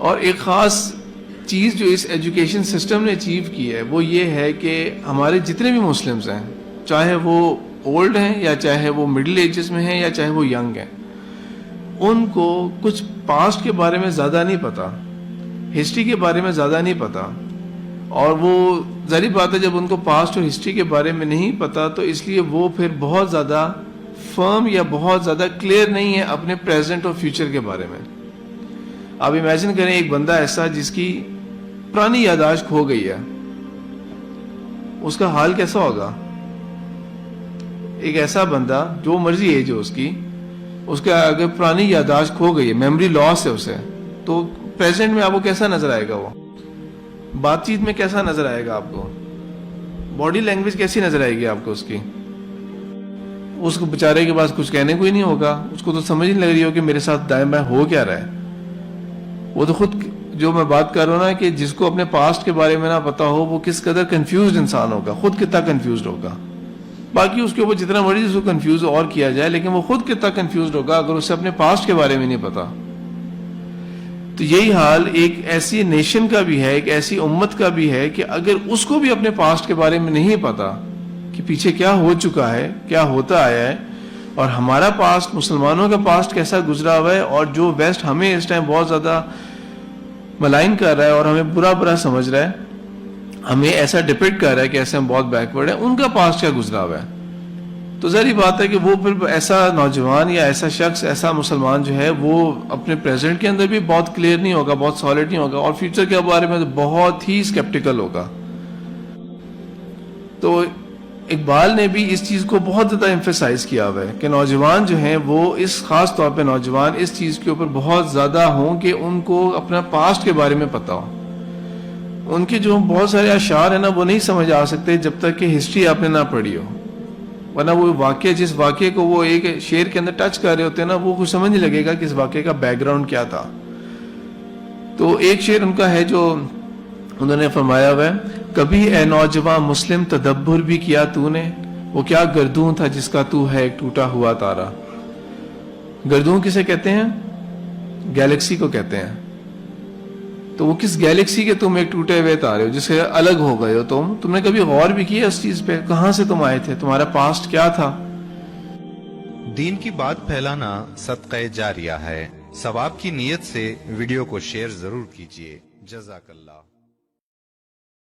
اور ایک خاص چیز جو اس ایجوکیشن سسٹم نے اچیو کی ہے وہ یہ ہے کہ ہمارے جتنے بھی مسلمز ہیں، چاہے وہ اولڈ ہیں یا چاہے وہ مڈل ایجز میں ہیں یا چاہے وہ ینگ ہیں، ان کو کچھ پاسٹ کے بارے میں زیادہ نہیں پتا، ہسٹری کے بارے میں زیادہ نہیں پتا. اور وہ ظاہری بات ہے جب ان کو پاسٹ اور ہسٹری کے بارے میں نہیں پتا تو اس لیے وہ پھر بہت زیادہ فرم یا بہت زیادہ کلیئر نہیں ہے اپنے پریزنٹ اور فیوچر کے بارے میں. آپ امیجن کریں ایک بندہ ایسا جس کی پرانی یاداشت کھو گئی ہے، اس کا حال کیسا ہوگا؟ ایک ایسا بندہ جو مرضی ایج ہو اس کا اگر پرانی یاداشت کھو گئی ہے، میموری لاس ہے اسے، تو پریزنٹ میں آپ کو کیسا نظر آئے گا؟ وہ بات چیت میں کیسا نظر آئے گا؟ آپ کو باڈی لینگویج کیسی نظر آئے گی آپ کو اس کو بیچارے کے پاس کچھ کہنے کو ہی نہیں ہوگا. اس کو تو سمجھ نہیں لگ رہی ہو کہ میرے ساتھ دائیں بائیں ہو کیا رہا ہے. وہ تو خود جو میں بات کر رہا ہوں نا کہ جس کو اپنے پاسٹ کے بارے میں نہ پتا ہو وہ کس قدر کنفیوزڈ انسان ہوگا، خود کتنا کنفیوزڈ ہوگا. باقی اس کے اوپر جتنا مرضی اس کو کنفیوز اور کیا جائے لیکن وہ خود کتنا کنفیوزڈ ہوگا اگر اسے اپنے پاسٹ کے بارے میں نہیں پتا. تو یہی حال ایک ایسی نیشن کا بھی ہے، ایک ایسی امت کا بھی ہے کہ اگر اس کو بھی اپنے پاسٹ کے بارے میں نہیں پتا کہ پیچھے کیا ہو چکا ہے، کیا ہوتا آیا ہے، اور ہمارا پاسٹ، مسلمانوں کا پاسٹ کیسا گزرا ہوا ہے، اور جو ویسٹ ہمیں اس ٹائم بہت زیادہ ملائن کر رہا ہے اور ہمیں برا سمجھ رہا ہے، ہمیں ایسا ڈپکٹ کر رہا ہے کہ ایسے ہم بہت بیکورڈ ہیں، ان کا پاسٹ کیا گزرا ہوا ہے. تو ظاہری بات ہے کہ وہ پھر ایسا نوجوان یا ایسا شخص، ایسا مسلمان جو ہے وہ اپنے پریزنٹ کے اندر بھی بہت کلیئر نہیں ہوگا، بہت سالڈ نہیں ہوگا، اور فیوچر کے بارے میں بہت ہی اسکیپٹیکل ہوگا. تو اقبال نے بھی اس چیز کو بہت زیادہ ایمفیسائز کیا ہوا ہے کہ نوجوان جو ہیں وہ اس خاص طور پہ نوجوان اس چیز کے اوپر بہت زیادہ ہوں کہ ان کو اپنا پاسٹ کے بارے میں پتا ہو. ان کے جو بہت سارے اشعار ہیں نا وہ نہیں سمجھ آ سکتے جب تک کہ ہسٹری آپ نے نہ پڑھی ہو، ورنہ وہ واقعہ، جس واقعے کو وہ ایک شعر کے اندر ٹچ کر رہے ہوتے ہیں نا وہ کچھ سمجھ نہیں لگے گا کہ اس واقعے کا بیک گراؤنڈ کیا تھا. تو ایک شعر ان کا ہے جو انہوں نے فرمایا ہوا ہے، کبھی اے نوجوان مسلم تدبر بھی کیا تو نے، وہ کیا گردوں تھا جس کا تو ہے ایک ٹوٹا ہوا تارا. گردوں کسے کہتے ہیں؟ گیلیکسی کو کہتے ہیں. تو وہ کس گیلیکسی کے تم ایک ٹوٹے ہوئے تارے ہو، جس سے الگ ہو گئے ہو تم نے کبھی غور بھی کیا اس چیز پہ؟ کہاں سے تم آئے تھے؟ تمہارا پاسٹ کیا تھا؟ دین کی بات پھیلانا صدقہ جاریہ ہے. ثواب کی نیت سے ویڈیو کو شیئر ضرور کیجیے. جزاک اللہ.